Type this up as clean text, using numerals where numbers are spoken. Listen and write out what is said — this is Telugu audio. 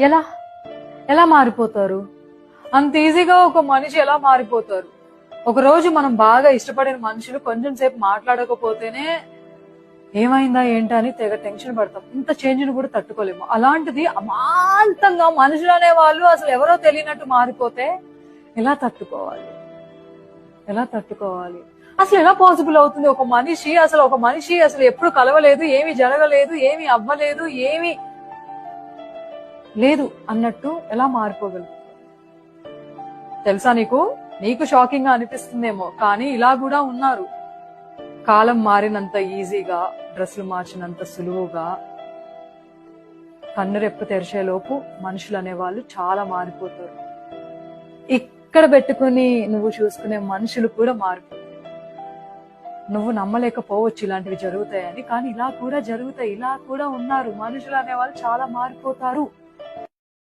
ఎలా ఎలా మారిపోతారు? అంత ఈజీగా ఒక మనిషి ఎలా మారిపోతారు? ఒక రోజు మనం బాగా ఇష్టపడిన మనుషులు కొంచెం సేపు మాట్లాడకపోతేనే ఏమైందా ఏంటా అని తెగ టెన్షన్ పడతాం. ఇంత చేంజ్ ను కూడా తట్టుకోలేము. అలాంటిది అమాంతంగా మనుషులు అనే వాళ్ళు అసలు ఎవరో తెలియనట్టు మారిపోతే ఎలా తట్టుకోవాలి? ఎలా తట్టుకోవాలి? అసలు ఎలా పాసిబుల్ అవుతుంది? ఒక మనిషి అసలు ఎప్పుడు కలవలేదు, ఏమి జరగలేదు, ఏమి అవ్వలేదు, ఏమి లేదు అన్నట్టు ఎలా మారిపోగలరు? తెలుసా నీకు? నీకు షాకింగ్ గా అనిపిస్తుందేమో, కానీ ఇలా కూడా ఉన్నారు. కాలం మారినంత ఈజీగా, డ్రెస్సులు మార్చినంత సులువుగా, కన్నురెప్పు తెరిచేలోపు మనుషులు అనేవాళ్ళు చాలా మారిపోతారు. ఇక్కడ పెట్టుకుని నువ్వు చూసుకునే మనుషులు కూడా మారిపోతారు. నువ్వు నమ్మలేకపోవచ్చు ఇలాంటివి జరుగుతాయని, కానీ ఇలా కూడా జరుగుతాయి. ఇలా కూడా ఉన్నారు. మనుషులు అనేవాళ్ళు చాలా మారిపోతారు.